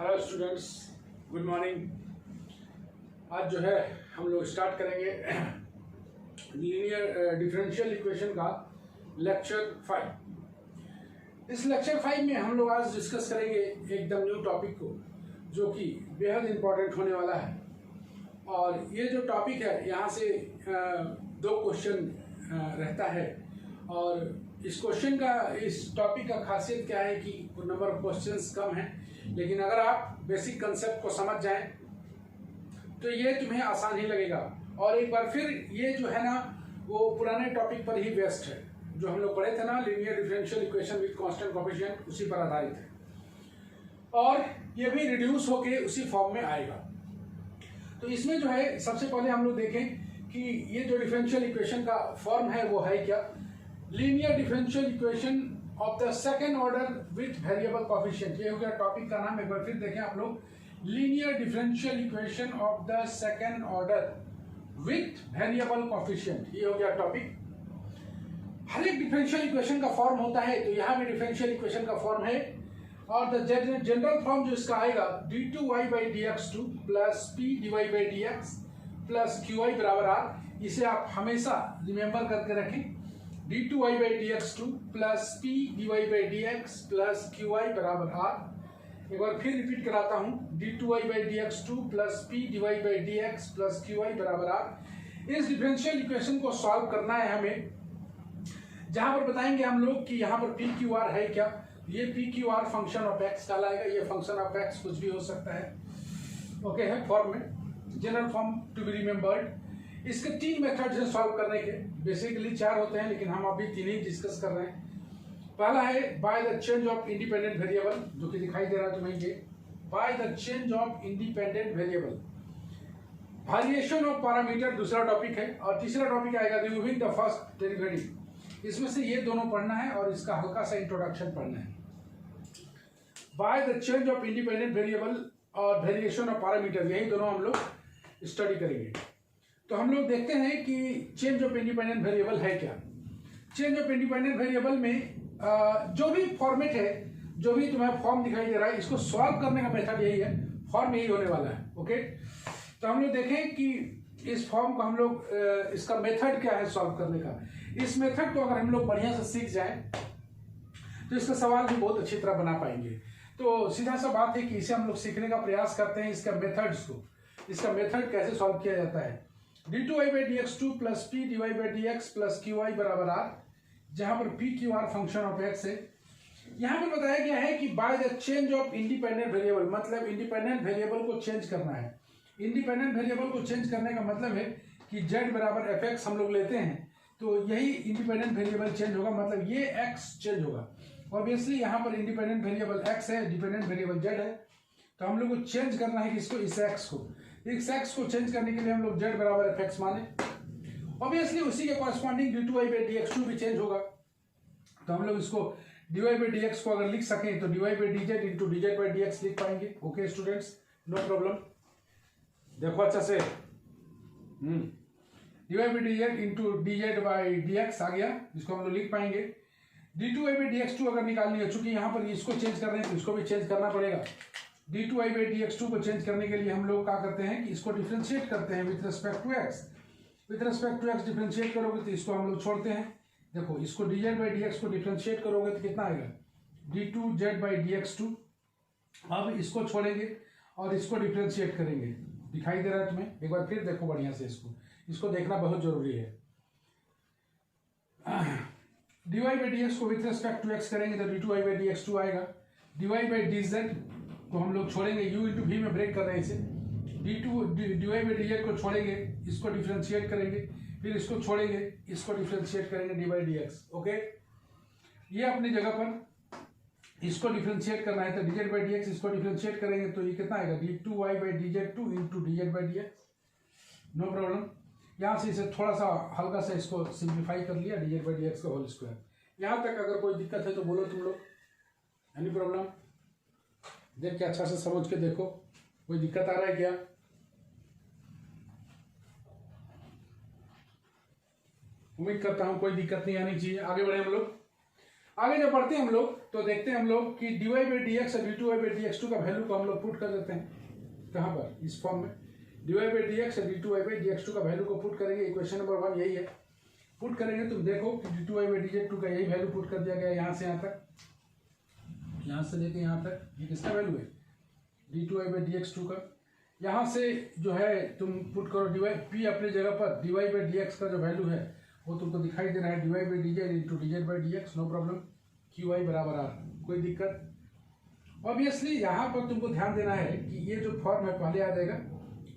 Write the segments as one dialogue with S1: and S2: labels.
S1: Hello students, good morning. आज जो है हम लोग स्टार्ट करेंगे लीनियर डिफरेंशियल इक्वेशन का लेक्चर 5। इस लेक्चर 5 में हम लोग आज डिस्कस करेंगे एकदम न्यू टॉपिक को, जो कि बेहद इम्पोर्टेंट होने वाला है। और ये जो टॉपिक है, यहाँ से दो क्वेश्चन रहता है। और इस टॉपिक का खासियत क्या है कि नंबर ऑफ क्वेश्चंस कम है, लेकिन अगर आप बेसिक कंसेप्ट को समझ जाएं तो ये तुम्हें आसान ही लगेगा। और एक बार फिर ये जो है ना, वो पुराने टॉपिक पर ही बेस्ड है, जो हम लोग पढ़े थे ना, linear differential equation with constant coefficient, उसी पर आधारित है। और ये भी रिड्यूस होके उसी फॉर्म में आएगा। तो इसमें जो है, सबसे पहले हम लोग देखें कि ये जो डिफरेंशियल इक्वेशन का फॉर्म है वो है क्या। Linear differential equation of the second order with variable coefficient, ये हो गया टॉपिक का नाम। एक बार फिर देखें आप लोग, linear differential equation of the second order with variable coefficient, ये हो गया टॉपिक। हर एक डिफरेंशियल इक्वेशन का फॉर्म होता है, तो यहाँ भी डिफरेंशियल इक्वेशन का फॉर्म है। और द जनरल फॉर्म जो इसका आएगा, d2y/dx2 plus p dy/dx plus qy बराबर r। इसे आप हमेशा रिमेंबर करके रखें, d2y/dx2 plus p dy/dx plus qy बराबर r। एक बार फिर रिपीट कराता हूँ, d2y/dx2 plus p dy/dx plus qy बराबर r। इस डिफरेंशियल इक्वेशन को सॉल्व करना है हमें, जहां पर बताएंगे हम लोग कि यहाँ पर p q r है क्या। ये p q r function of x कहलाएगा। ये फंक्शन ऑफ x कुछ भी हो सकता है, ओके है फॉर्म में, general form to be remembered. इसके तीन मेथड्स हैं सॉल्व करने के, बेसिकली चार होते हैं, लेकिन हम अभी तीन ही डिस्कस कर रहे हैं। पहला है by the change of independent variable, जो कि दिखाई दे रहा है तुम्हें, ये by the change of independent variable. Variation of parameter दूसरा टॉपिक है। और तीसरा टॉपिक आएगा रिमूविंग द फर्स्ट डेरिवेटिव। इसमें से ये दोनों पढ़ना है और इसका हल्का सा इंट्रोडक्शन पढ़ना है। By the change of independent variable और वेरिएशन ऑफ पैरामीटर, यही दोनों हम लोग स्टडी करेंगे। तो हम लोग देखते हैं कि चेंज ऑफ इंडिपेंडेंट वेरिएबल है क्या। चेंज ऑफ इंडिपेंडेंट वेरिएबल में जो भी फॉर्मेट है, जो भी तुम्हें फॉर्म दिखाई दे रहा है, इसको सॉल्व करने का मेथड यही है, फॉर्म यही होने वाला है, ओके। तो हम लोग देखें कि इस फॉर्म को हम लोग इसका मेथड क्या है सॉल्व करने का। इस मेथड को अगर हम लोग बढ़िया से सीख जाएं तो इसका सवाल भी बहुत अच्छी तरह बना पाएंगे। तो सीधा सा बात है कि इसे हम लोग सीखने का प्रयास करते हैं, इसका मेथड्स को, इसका मेथड कैसे सॉल्व किया जाता है। d2y/dx2 plus p dy/dx plus qy बराबर r, जहां पर p q r function of x है। यहां पर बताया गया है कि by the change of independent variable, मतलब इंडिपेंडेंट वेरिएबल को चेंज करना है। इंडिपेंडेंट वेरिएबल को चेंज करने का मतलब है कि z बराबर fx हम लोग लेते हैं, तो यही इंडिपेंडेंट वेरिएबल चेंज होगा, मतलब ये x चेंज होगा। ऑब्वियसली यहाँ पर इंडिपेंडेंट वेरिएबल x है, डिपेंडेंट वेरिएबल z है, तो हम लोग को चेंज करना है किसको, इस x को। इस x को चेंज करने के लिए हम लोग z बराबर fx माने। ऑब्वियसली उसी के कॉरेस्पॉन्डिंग d2y/dx2 भी चेंज होगा, तो हम लोग इसको dy/dx को अगर लिख सकें तो dy/dz इंटू dz/dx लिख पाएंगे। Okay students, no problem. देखो अच्छा से, dy/dz इंटू dz/dx आ गया, जिसको हम लोग लिख पाएंगे। d2y/dx2 अगर निकालनी है, चूंकि यहाँ पर इसको चेंज कर रहे हैं तो इसको भी चेंज करना पड़ेगा। d2y/dx2 को चेंज करने के लिए हम लोग क्या करते हैं कि इसको डिफरेंशिएट करते हैं with respect to x। With respect to x differentiate करोगे तो इसको हम लोग छोड़ते हैं। देखो, इसको dz/dx को डिफरेंशिएट करोगे तो कितना आएगा, d2z/dx2। अब इसको छोड़ेंगे और इसको डिफरेंशिएट करेंगे। दिखाई दे रहा है तुम्हें? एक बार फिर देखो बढ़िया से, इसको देखना बहुत जरूरी है। dy/dx को विथ रिस्पेक्ट टू x करेंगे तो d2y/dx2 आएगा। dy/dz को हम लोग छोड़ेंगे, u इंटू v में ब्रेक कर रहे हैं इसे। dy/dz को छोड़ेंगे, इसको डिफरेंशिएट करेंगे, फिर इसको छोड़ेंगे, इसको डिफरेंशिएट करेंगे dy/dx। ओके, ये अपनी जगह पर इसको डिफरेंशिएट करना है तो dz/dx इसको डिफरेंशिएट करेंगे तो ये कितना आएगा, d2y/dz2 into dz/dx। No problem. यहाँ से इसे थोड़ा सा हल्का सा इसको सिंप्लीफाई कर लिया, dz/dx का होल स्क्वायर। यहाँ तक अगर कोई दिक्कत है तो बोलो तुम लोग, एनी प्रॉब्लम? देख के अच्छा से समझ के देखो, कोई दिक्कत आ रहा है क्या? उम्मीद करता हूं कोई दिक्कत नहीं आनी चाहिए। आगे बढ़े हम लोग। आगे जब बढ़ते हैं हम लोग तो देखते हैं हम लोग कि dy बाई डी एक्स और d2y/dx2 का वैल्यू को हम लोग पुट कर देते हैं कहाँ पर, इस फॉर्म में। dy बाई डी एक्स और d2y/dx2 का वैल्यू को पुट करेंगे, इक्वेशन नंबर 1 यही है। पुट करेंगे तुम देखो कि d2y/dz2 का यही वैल्यू पुट कर दिया गया यहाँ से यहाँ तक, यहाँ से लेके यहाँ तक। ये किसका वैल्यू है, d2y/dx2 का। यहाँ से जो है तुम पुट करो dy, p अपनी जगह पर, dy/dx का जो वैल्यू है वो तुमको दिखाई दे रहा है dy/dz into dz/dx, no problem. qy बराबर r, कोई दिक्कत। ऑब्वियसली यहाँ पर तुमको ध्यान देना है कि ये जो फॉर्म है पहले आ जाएगा,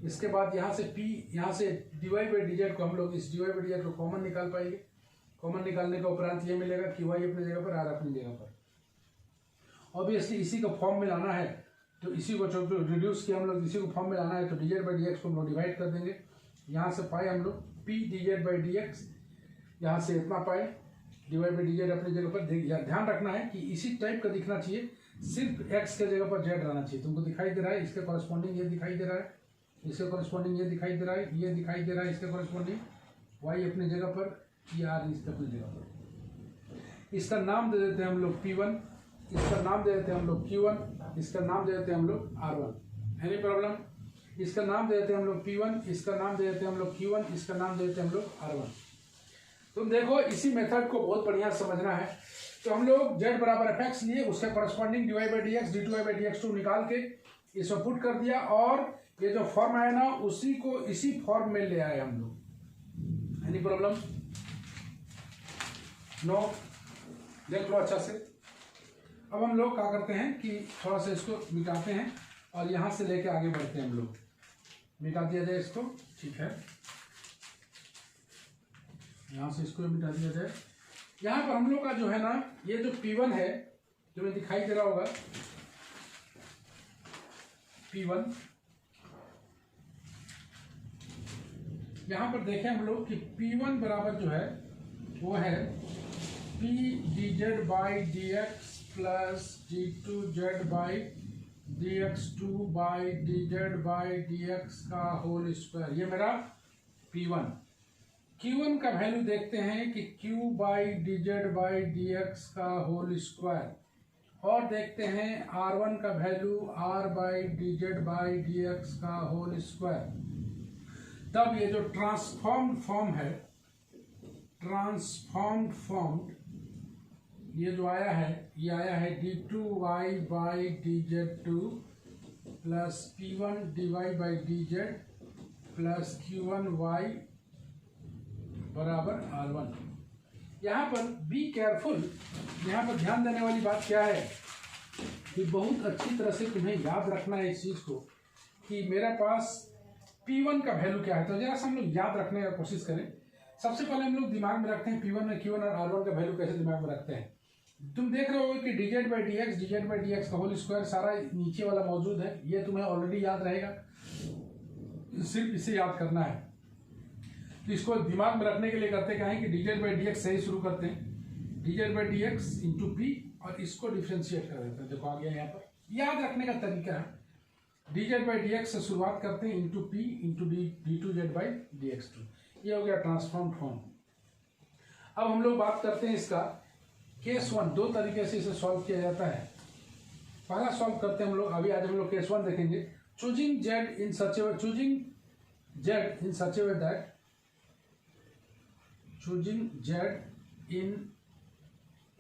S1: इसके बाद यहाँ से p, यहाँ से dy/dz को हम लोग इस dy/dz को कॉमन निकाल पाएंगे। कॉमन निकालने के उपरांत ये मिलेगा qy अपनी जगह पर, r अपनी जगह पर। ऑब्वियसली इसी को फॉर्म में लाना है तो इसी को जो रिड्यूस किया हम लोग, इसी को फॉर्म में लाना है तो dz/dx को हम लोग डिवाइड कर देंगे। यहाँ से पाए हम लोग p dz/dx, यहाँ से इतना पाए dy/dz अपनी जगह पर। ध्यान रखना है कि इसी टाइप का दिखना चाहिए, सिर्फ x के जगह पर z रहना चाहिए। तुमको दिखाई दे रहा है, इसके कॉरेस्पॉन्डिंग ये दिखाई दे रहा है, इसके कॉरेस्पॉन्डिंग ये दिखाई दे रहा है, ये दिखाई दे रहा है, इसके कॉरेस्पॉन्डिंग y अपनी जगह पर, ये r इसके अपनी जगह पर। इसका नाम दे देते हैं हम लोग p1, इसका नाम दे देते हैं हम लोग q1, इसका नाम दे देते हैं हम लोग r1। Any problem? इसका नाम दे देते हैं हम लोग p1, इसका नाम दे देते हैं हम लोग q1, इसका नाम दे देते हैं हम लोग r1। तुम देखो इसी मेथड को बहुत बढ़िया समझना है। तो हम लोग z बराबर fx लिए, उसके कॉरेस्पॉन्डिंग dy/dx d2y/dx2 निकाल के इसमें पुट कर दिया, और ये जो फॉर्म आया ना उसी को इसी फॉर्म में ले आए हम लोग। Any problem? नो? देख लो अच्छा से। अब हम लोग क्या करते हैं कि थोड़ा सा इसको मिटाते हैं और यहाँ से लेके आगे बढ़ते हैं हम लोग। मिटा दिया जाए इसको, ठीक है, यहाँ से इसको मिटा दिया जाए। यहाँ पर हम लोग का जो है ना, ये जो P1 है जो मैं दिखाई दे रहा होगा, P1, यहाँ पर देखें हम लोग कि P1 बराबर जो है वो है p dz/dx प्लस d2z/dx2/dz/dx का होल स्क्वायर। ये मेरा P1। Q1 का वैल्यू देखते हैं कि q/dz/dx का होल स्क्वायर, और देखते हैं R1 का वैल्यू r/dz/dx का होल स्क्वायर। तब ये जो ट्रांसफॉर्म्ड फॉर्म है, ट्रांसफॉर्म्ड फॉर्म ये जो आया है, ये आया है d2y/dz2 plus p1dy/dz plus q1y बराबर r1। यहाँ पर बी केयरफुल, यहाँ पर ध्यान देने वाली बात क्या है कि बहुत अच्छी तरह से तुम्हें याद रखना है इस चीज़ को कि मेरे पास P1 का वैल्यू क्या है। तो जरा सा हम लोग याद रखने का कोशिश करें। सबसे पहले हम लोग दिमाग में रखते हैं P1 और Q1 और R1 का वैल्यू कैसे दिमाग में रखते हैं। तुम देख रहे हो कि dz/dx का होल स्क्वायर सारा नीचे वाला मौजूद है, ये तुम्हें ऑलरेडी याद रहेगा, सिर्फ इसे याद करना है। तो इसको दिमाग में रखने के लिए करते क्या है कि dz/dx से ही शुरू करते हैं, dz/dx इंटू p, और इसको डिफ्रेंशिएट कर देते हैं। देखो आ गया यहाँ पर, याद रखने का तरीका है, dz/dx से शुरुआत करते हैं इंटू p इंटू d2z/dx2। ये हो गया ट्रांसफॉर्म फॉर्म। अब हम लोग बात करते हैं इसका केस 1। दो तरीके से इसे सॉल्व किया जाता है। पहला सॉल्व करते हैं हम लोग, अभी आज हम लोग केस 1 देखेंगे। Choosing z in such A way that choosing z in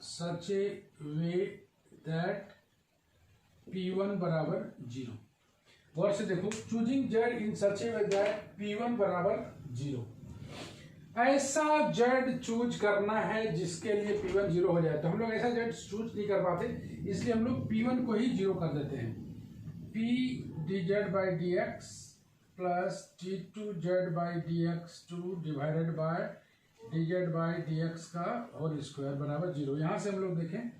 S1: such a way that p1 बराबर 0। गौर से देखो, choosing z in such a way that p1 बराबर 0। ऐसा z चूज करना है जिसके लिए p1 0 हो जाए। तो हम लोग ऐसा z चूज नहीं कर पाते, इसलिए हम लोग p1 को ही 0 कर देते हैं। p dz/dx plus d2z/dx2 divided by dz/dx का होल स्क्वायर बराबर 0। यहाँ से हम लोग देखें,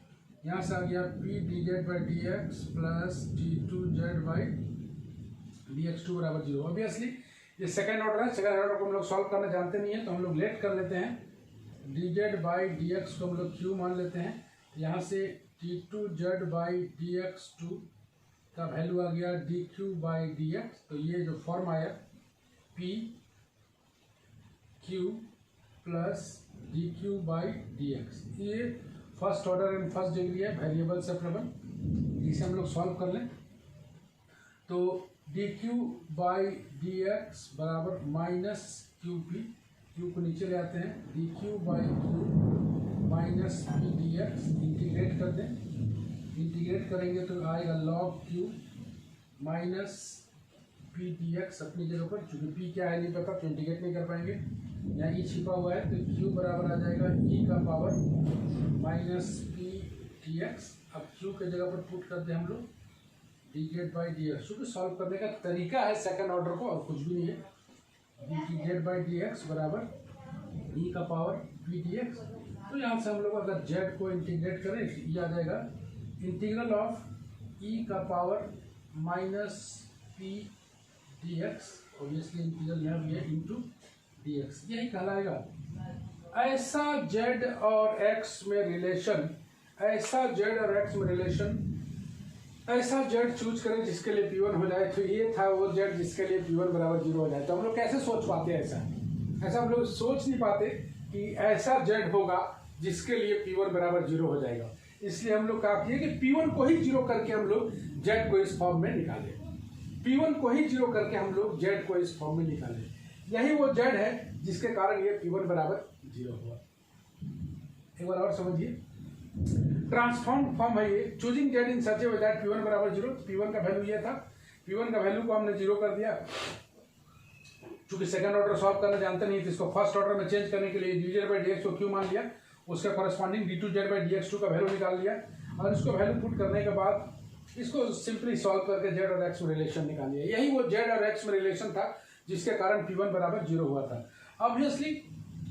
S1: यहाँ से आ गया p dz/dx प्लस d2z/dx2 बराबर 0। ऑब्वियसली ये सेकेंड ऑर्डर है, सेकेंड ऑर्डर को हम लोग सॉल्व करना जानते नहीं है, तो हम लोग लेट कर लेते हैं। dz/dx को हम लोग q मान लेते हैं। यहाँ से d2z/dx2 का वैल्यू आ गया dq/dx। तो ये जो फॉर्म आया p q प्लस dq/dx, ये first order and first degree है, वेरिएबल सेपरेबल। इसे हम लोग सॉल्व कर लें तो D Q by D x बराबर माइनस क्यू पी, क्यू को नीचे ले आते हैं, D Q by Q minus P D x, integrate कर दें। इंटीग्रेट करेंगे तो आएगा log Q minus P D x अपनी जगह पर, चूँकि पी क्या है नहीं पता तो इंटीग्रेट नहीं कर पाएंगे, यहाँ ई छिपा हुआ है तो क्यू बराबर आ जाएगा ई का power minus P D x. अब क्यू के जगह पर पुट कर दें हम लोग इंटीग्रेट बाई डी एक्स, चूँकि सॉल्व करने का तरीका है सेकंड ऑर्डर को और कुछ भी नहीं है। इंटीग्रेट बाई डी एक्स बराबर ई का पावर पी डी एक्स। तो यहाँ से हम लोग अगर जेड को इंटीग्रेट करें तो ये आ जाएगा इंटीग्रल ऑफ ई का power minus P D x, obviously integral यहाँ भी है इंटू डी एक्स, यही कहलाएगा ऐसा जेड और एक्स में रिलेशन, ऐसा जेड और एक्स में रिलेशन, ऐसा जेड चूज करें जिसके लिए P1 हो जाए। तो ये था वो जेड जिसके लिए P1 बराबर 0 हो जाए। तो हम लोग कैसे सोच पाते हैं ऐसा हम लोग सोच नहीं पाते कि ऐसा जेड होगा जिसके लिए P1 बराबर 0 हो जाएगा। इसलिए हम लोग क्या किए कि P1 को ही 0 करके हम लोग जेड को इस फॉर्म में निकाले, P1 को ही 0 करके हम लोग जेड को इस फॉर्म में निकाले। यही वो जेड है जिसके कारण ये P1 बराबर 0 हुआ। एक बार और समझिए, ट्रांसफॉर्म फॉर्म है ये, choosing Z in such A way that P1 बराबर 0। P1 का वैल्यू ये था, P1 का वैल्यू को हमने 0 कर दिया। चूंकि सेकंड ऑर्डर सॉल्व करना जानते नहीं थे, इसको फर्स्ट ऑर्डर में चेंज करने के लिए डी बाई डी एक्स को क्यू मान लिया, उसका corresponding D two Z by D X two का वैल्यू निकाल लिया और इसको वैल्यू पुट करने के बाद इसको सिंपली सॉल्व करके जेड और एक्स में रिलेशन निकाल लिया। यही वो जेड और एक्स में रिलेशन था जिसके कारण P1 बराबर 0 हुआ था। ऑब्वियसली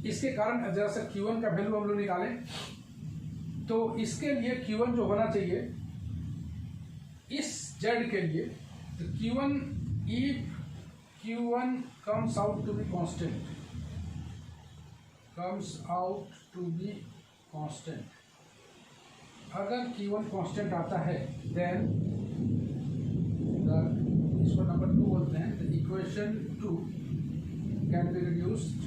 S1: इसके कारण जरा सा Q1 का वैल्यू हम लोग निकालें तो इसके लिए Q1 जो होना चाहिए इस जेड के लिए, तो Q1 if Q1 comes out to be constant, अगर Q1 कांस्टेंट आता है देन इसको नंबर 2 बोलते हैं। The equation 2 can be reduced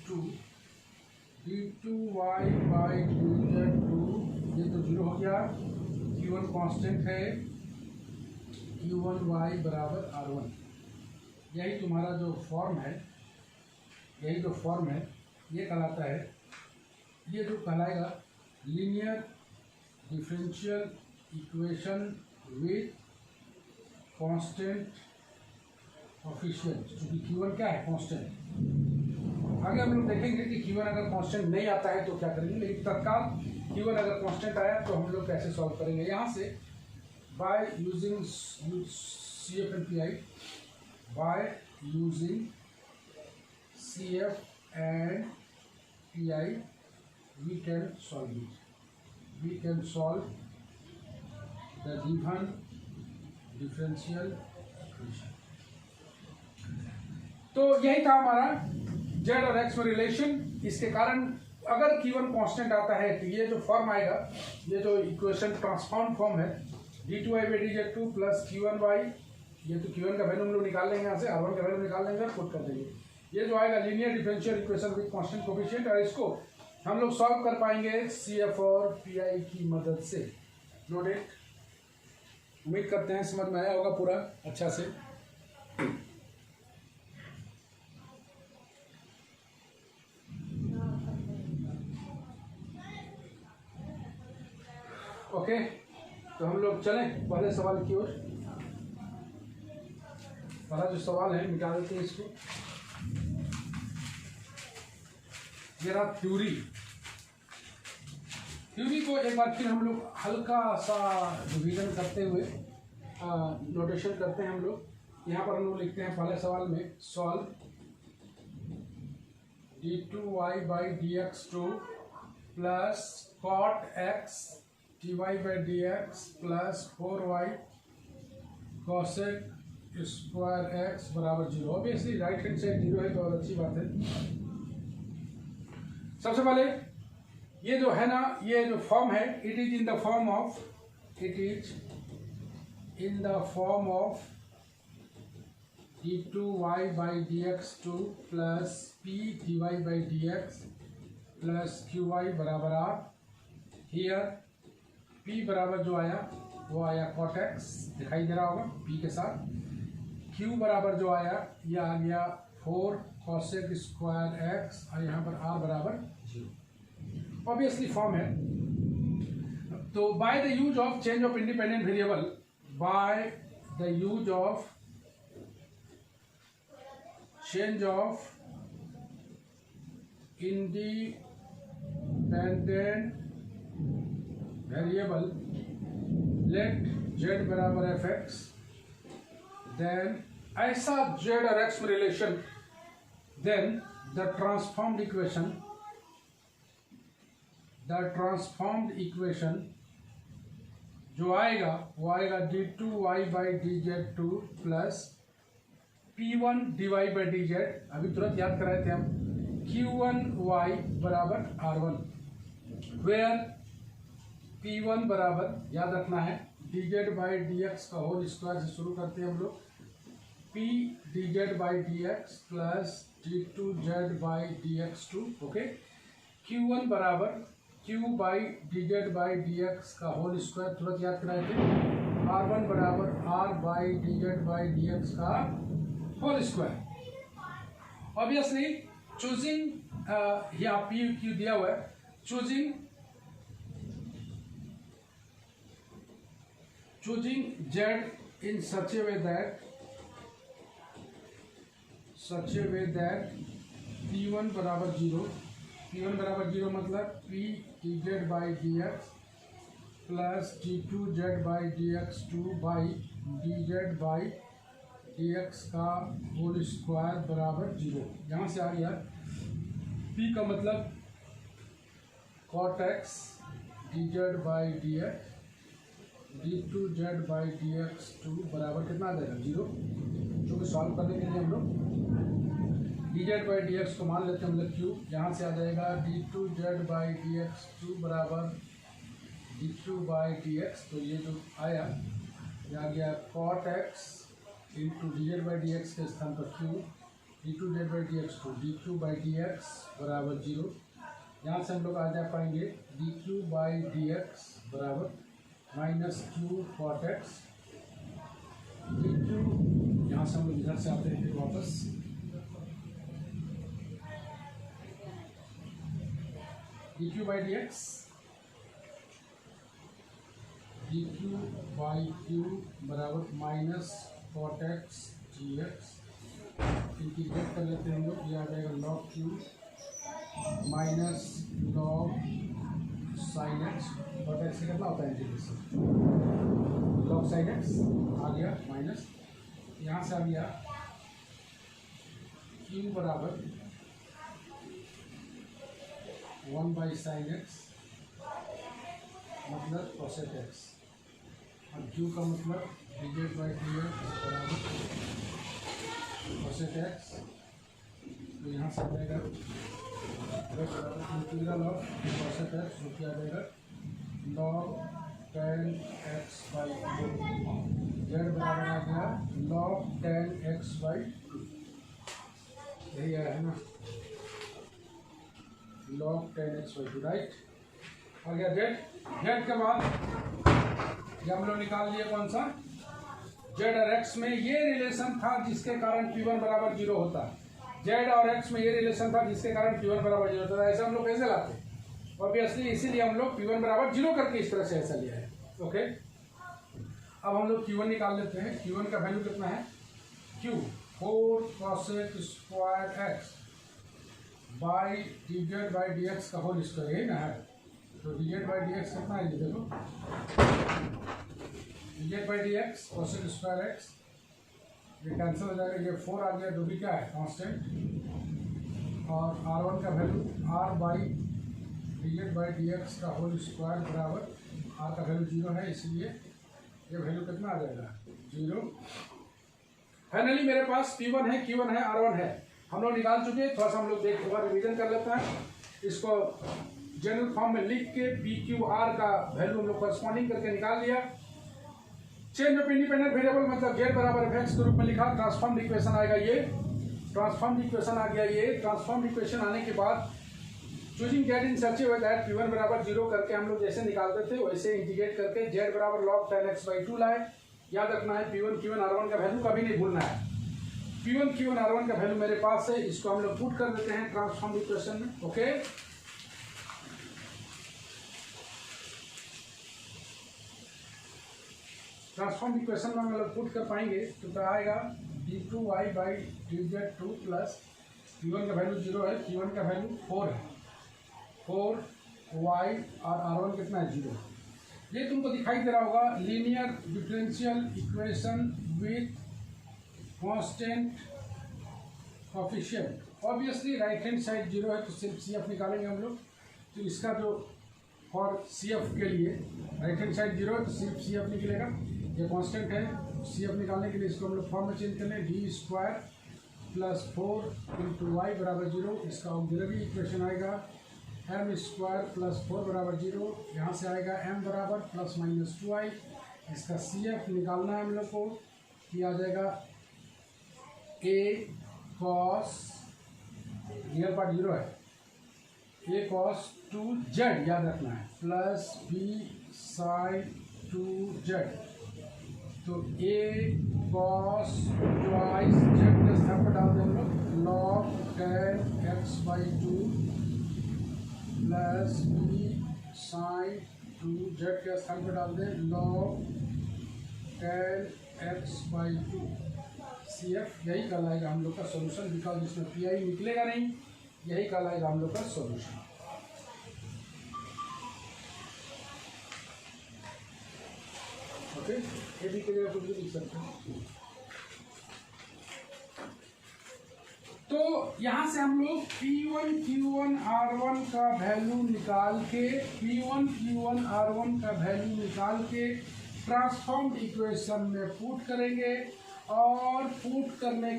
S1: to d2y by dz2, ये तो 0 हो गया। Q1 कांस्टेंट है, Q1y बराबर R1। यही तुम्हारा जो फॉर्म है, ये कहलाता है, ये जो कहलाएगा linear differential equation with constant coefficient. क्योंकि Q1 क्या है, कांस्टेंट। आगे हम लोग देखेंगे कि Q1 अगर कांस्टेंट नहीं आता है तो क्या करेंगे, लेकिन तत्काल Q1 अगर कांस्टेंट आया तो हम लोग कैसे सॉल्व करेंगे। यहाँ से by using CF and PI, by using CF and PI we can solve the given differential equation। तो यही था हमारा जेड और एक्स में रिलेशन। इसके कारण अगर Q1 कांस्टेंट आता है तो ये जो फॉर्म आएगा, ये जो इक्वेशन ट्रांसफॉर्म फॉर्म है d2y by dz2 plus Q1y, ये तो Q1 का वैल्यू हम लोग निकाल लेंगे, यहाँ से R1 का वैल्यू निकाल लेंगे और पुट कर देंगे। ये जो आएगा linear differential equation with constant coefficient, और इसको हम लोग सॉल्व कर पाएंगे CF और PI की मदद से। नोटेड, उम्मीद करते हैं समझ में आया होगा पूरा अच्छा से। ओके, तो हम लोग चलें पहले सवाल की ओर। पहला जो सवाल है निकाल देते हैं इसको। ये रहा थ्योरी को एक बार फिर हम लोग हल्का सा रिवीजन करते हुए नोटेशन करते हैं हम लोग। यहाँ पर हम लोग लिखते हैं पहले सवाल में, solve d2y by dx2 plus cot x dy by dx plus 4y cosec square x बराबर 0। ऑब्वियसली राइट हैंड साइड 0 है तो और अच्छी बात है। सबसे पहले ये जो है ना, ये जो फॉर्म है, it is in the form of d2y by dx2 plus p dy by dx plus Q Y बराबर आर। हियर पी बराबर जो आया वो आया कॉट एक्स, दिखाई दे रहा होगा पी के साथ। क्यू बराबर जो आया ये आ गया 4 कॉसेक स्क्वायर एक्स, और यहाँ पर आर बराबर 0। ऑब्वियसली फॉर्म है। तो by the use of change of independent variable, by the use of change of independent variable, let z बराबर एफ एक्स, देन ऐसा z और x में relation, then the transformed equation जो आएगा वो आएगा d2y by dz2 plus p1 dy by dz। अभी तुरंत याद कराए थे हम, q1y बराबर r1, वेयर p1 बराबर याद रखना है dz बाई dx का होल स्क्वायर से शुरू करते हैं हम लोग, p dz by dx plus d2z by dx2। Okay, q1 बराबर q by dz by dx का होल स्क्वायर तुरंत याद कराए थे, r1 बराबर r by dz by dx का होल स्क्वायर। ऑब्वियसली चूजिंग यहाँ p q दिया हुआ है, choosing z in such a way that p1 बराबर 0, p1 बराबर 0 मतलब p dz by dx plus d2z by dx2 by dz by dx का whole square बराबर 0। यहाँ से आ गया p का मतलब cot x dz by dx d2z by dx2 बराबर कितना आ जाएगा 0, जो कि सॉल्व करने के लिए हम लोग dz बाई dx को मान लेते हैं, मतलब q। यहाँ से आ जाएगा d2z बाई dx2 बराबर d2 बाई dx। तो ये जो आया ये आ गया cot x into dz by dx के स्थान पर q, d2z by dx2 d2 by dx बराबर 0। यहाँ से हम लोग आ जा पाएंगे dq बाई dx बराबर minus q cot x dq। यहाँ से हम लोग इधर से आते हैं फिर वापस dq by dx, dq by q बराबर minus cot x dx। Integrate कर लेते हैं हम लोग, ये आ जाएगा log q minus log sin x। cot x से कितना होता है इंटीग्रेशन, log sin x आ गया माइनस, यहाँ से आ गया q बराबर 1 बाई साइन एक्स मतलब cosec x, और q का मतलब dz बाई dx बराबर cosec x। तो यहाँ से आ जाएगा इंटीग्रल ऑफ cosec x जो कि आ जाएगा log tan x by 2, z बराबर आ गया log tan x बाई 2, यही आया है ना log tan x by 2, right. और क्या z के बाद ये हम लोग निकाल लिए कौन सा, z और x में ये रिलेशन था जिसके कारण p1 बराबर 0 होता है, z और x में ये रिलेशन था जिसके कारण p1 बराबर 0 होता है। ऐसा हम लोग कैसे लाते, ऑब्वियसली इसीलिए हम लोग p1 बराबर 0 करके इस तरह से ऐसा लिया है। ओके, अब हम लोग q1 निकाल लेते हैं। q1 का वैल्यू कितना है, q 4 cosec square x by dz by dx का होल स्क्वायर, यही ना है। तो dz बाई dx कितना है, ये देखो dz by dx cosec square x, ये कैंसिल हो जाएगा, ये 4 आ गया जो भी क्या है कांस्टेंट, और r1 का value r by dz by dx का होल स्क्वायर बराबर r का वैल्यू 0 है, इसलिए ये वैल्यू कितना आ जाएगा 0। फाइनली मेरे पास p1 है, q1 है, r1 है, हम लोग निकाल चुके हैं। थोड़ा सा हम लोग देख एक बार रिवीजन कर लेते हैं, इसको जनरल फॉर्म में लिख के पी क्यू आर का वैल्यू हम लोग करस्पॉन्डिंग करके निकाल लिया। चेंज ऑफ इंडिपेंडेंट वेरिएबल मतलब z बराबर एफ एक्स के रूप में लिखा, ट्रांसफॉर्म इक्वेशन आएगा, ये ट्रांसफॉर्म इक्वेशन आ गया। ये ट्रांसफॉर्म इक्वेशन आने के बाद choosing Z in such A way that P1 बराबर 0 करके हम लोग जैसे निकालते थे वैसे इंटीग्रेट करके जेड बराबर log 10x/2 लाए। याद रखना है P1 Q1 R1 का वैल्यू कभी नहीं भूलना है। P1 Q1 R1 का वैल्यू मेरे पास है, इसको हम लोग पुट कर देते हैं ट्रांसफॉर्म इक्वेशन में। ओके, ट्रांसफॉर्म इक्वेशन में हम लोग पुट कर पाएंगे तो क्या आएगा d2y/dz2 प्लस P1 का वैल्यू 0 है, Q1 का वैल्यू 4 है, 4y और R1 कितना है 0। ये तुमको दिखाई दे रहा होगा linear differential equation with constant coefficient. Obviously right hand side 0 है तो सिर्फ CF निकालेंगे हम लोग। तो इसका जो फॉर CF के लिए राइट हैंड साइड 0 है तो सिर्फ CF निकलेगा। ये कांस्टेंट है, CF निकालने के लिए इसको हम लोग फॉर्म में चेंज कर लें, d² प्लस 4 इंटू y बराबर 0। इसका ऑक्सिलरी इक्वेशन आएगा m² प्लस 4 बराबर 0। यहाँ से आएगा m बराबर प्लस माइनस 2i। इसका CF निकालना है हम लोग को, कि आ जाएगा a cos, रियल पार्ट 0 है, a cos 2z याद रखना है, प्लस b sin 2z। तो a cos ट्वाइस z के स्थान पर डाल दें हम लोग log 10x/2 plus b sin 2z के स्थान पर डाल दें log 10x/2। CF यही कहलाएगा हम लोग का सॉल्यूशन, बिकॉज इसमें PI निकलेगा नहीं, यही कहलाएगा हम लोग का सॉल्यूशन। ओके, ये भी के कुछ भी लिख सकते हैं। तो यहाँ से हम लोग P1 Q1 R1 का वैल्यू निकाल के ट्रांसफॉर्म्ड इक्वेशन में पुट करेंगे और पुट करने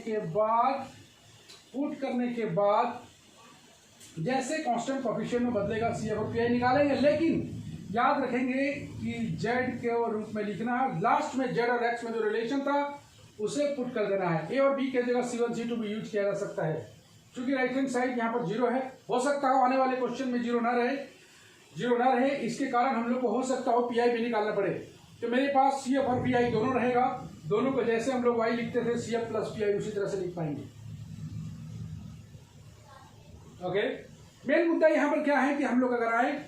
S1: के बाद जैसे कांस्टेंट कोफिशिएंट में बदलेगा CF और PI निकालेंगे। लेकिन याद रखेंगे कि Z के रूप में लिखना है, लास्ट में Z और X में जो रिलेशन था उसे पुट कर देना है। A और B के जगह C1 C2 भी यूज किया जा सकता है। क्योंकि राइट हैंड साइड यहाँ पर 0 है, हो सकता हो आने वाले क्वेश्चन में 0 ना रहे, इसके कारण हम लोग को हो सकता हो PI भी निकालना पड़े। तो मेरे पास CF और PI दोनों रहेगा, दोनों को जैसे हम लोग y लिखते थे CF प्लस PI उसी तरह से लिख पाएंगे। ओके, मेन मुद्दा यहाँ पर क्या है कि हम लोग अगर आए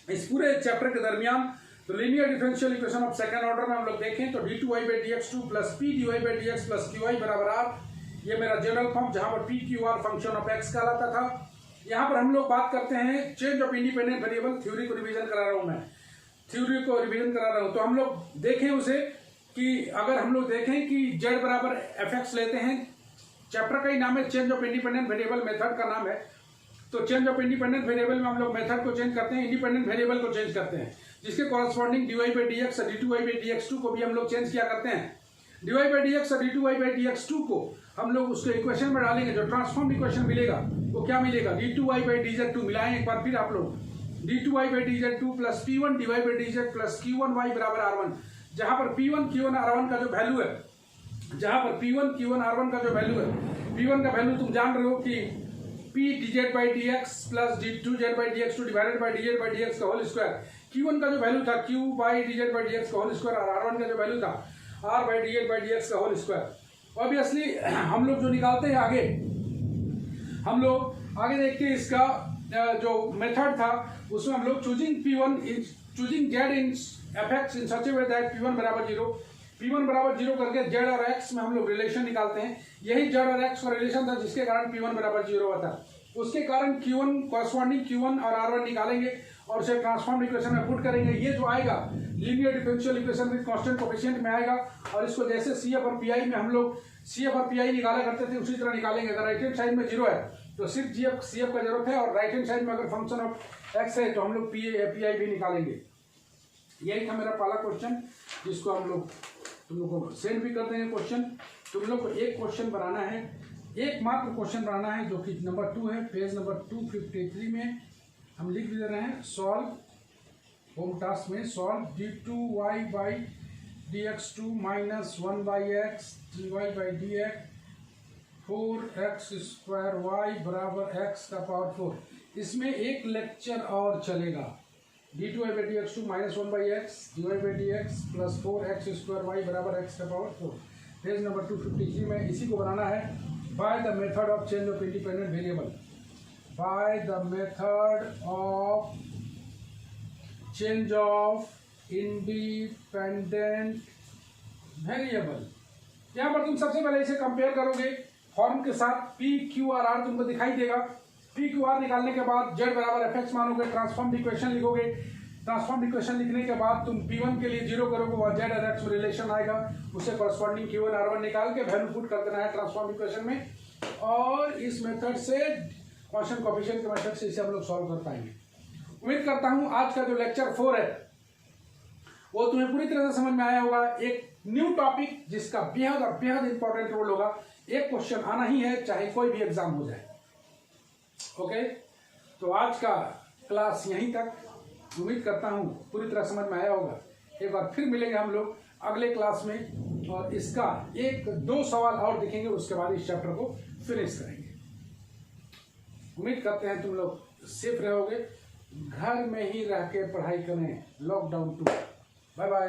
S1: इस पूरे चैप्टर के दरमियान तो linear differential equation of second order में हम लोग देखें तो d2y/dx2 plus p/dy/dx plus qy बराबर r, ये मेरा जनरल फॉर्म जहां पर p q r function of x कहलाता था। यहाँ पर हम लोग बात करते हैं change of independent variable. Theory को रिवीजन करा रहा हूँ मैं, तो हम लोग देखें उसे कि अगर हम लोग देखें कि z बराबर fx लेते हैं, चैप्टर का ही नाम है change of independent variable, method का नाम है। तो चेंज ऑफ इंडिपेंडेंट वेरिएबल में हम लोग मेथड को चेंज करते हैं, इंडिपेंडेंट वेरिएबल को चेंज करते हैं, जिसके कॉरस्पॉन्डिंग dy/dx और d2y/dx2 को भी हम लोग चेंज किया करते हैं। dy/dx और d2y/dx2 को हम लोग उसके इक्वेशन में डालेंगे, जो ट्रांसफॉर्म इक्वेशन मिलेगा वो क्या मिलेगा, d2y/dz2 मिलाएं एक बार फिर आप लोग, d2y/dz2 plus p1 dy/dz plus q1y बराबर r1। जहां पर p1 q1 r1 का जो वैल्यू है, p1 का वैल्यू तुम जान रहे हो कि p dz/dx plus d2z/dx2 divided by dz/dx का होल स्क्वायर। q1 का जो वैल्यू था q/dz/dx का होल स्क्वायर और r1 का जो वैल्यू था r/dz/dx का होल स्क्वायर। ऑब्वियसली हम लोग जो निकालते हैं आगे, हम लोग आगे देखते हैं इसका जो मेथड था उसमें हम लोग choosing z in fx in such A way that p1 बराबर 0 करके z और x में हम लोग रिलेशन निकालते हैं। यही z और x का रिलेशन था जिसके कारण p1 बराबर 0 हुआ था। उसके कारण q1 कॉरस्पॉन्डिंग q1 और r1 निकालेंगे और उसे ट्रांसफॉर्म इक्वेशन में पुट करेंगे। ये जो आएगा linear differential equation with constant coefficient में आएगा और इसको जैसे CF और PI में हम लोग CF और PI निकाला करते थे उसी तरह निकालेंगे। अगर राइट हैंड साइड में 0 है तो सिर्फ CF का जरूरत है, और राइट हैंड साइड में अगर फंक्शन ऑफ x है तो हम लोग PI भी निकालेंगे। यही था मेरा पहला क्वेश्चन, जिसको हम लोग तुम लोग को सेंड भी कर देंगे क्वेश्चन। तुम लोग को एक क्वेश्चन बनाना है, एक मात्र क्वेश्चन बनाना है, जो कि नंबर 2 है, पेज नंबर 253 में हम लिख दे रहे हैं। सॉल्व होम टास्क में solve d2y/dx2 minus 1/x dy/dx 4x² y बराबर x का पावर 4। इसमें एक लेक्चर और चलेगा। d2/dx2 -1/x dy/dx + 4x² y = x⁴ page number 253 में इसी को बनाना है। By the method of change of independent variable, by the method of change of independent variable. यहाँ पर तुम सबसे पहले इसे कंपेयर करोगे फॉर्म के साथ। PQRR तुमको दिखाई देगा। PQR निकालने के बाद z = fx मानोगे, ट्रांसफॉर्म इक्वेशन लिखोगे। ट्रांसफॉर्म इक्वेशन लिखने के बाद तुम P1 के लिए 0 करोगे, वह z और x में रिलेशन आएगा, उसे कॉरस्पॉन्डिंग Q1 R1 निकाल के वैल्यू पुट कर देना है ट्रांसफॉर्म इक्वेशन में। और इस मेथड से क्वेश्चन कोएफिशिएंट के मेथड से इसे हम लोग सॉल्व कर पाएंगे। उम्मीद करता हूँ आज का जो लेक्चर 4 है वो तुम्हें पूरी तरह से समझ में आया होगा। एक न्यू टॉपिक जिसका बेहद इंपॉर्टेंट रोल होगा। एक क्वेश्चन आना ही है, चाहे कोई भी एग्जाम हो जाए। ओके, तो आज का क्लास यहीं तक। उम्मीद करता हूँ पूरी तरह समझ में आया होगा। एक बार फिर मिलेंगे हम लोग अगले क्लास में और इसका 1-2 सवाल और देखेंगे, उसके बाद इस चैप्टर को फिनिश करेंगे। उम्मीद करते हैं तुम लोग सेफ रहोगे, घर में ही रह के पढ़ाई करें लॉकडाउन 2। Bye bye.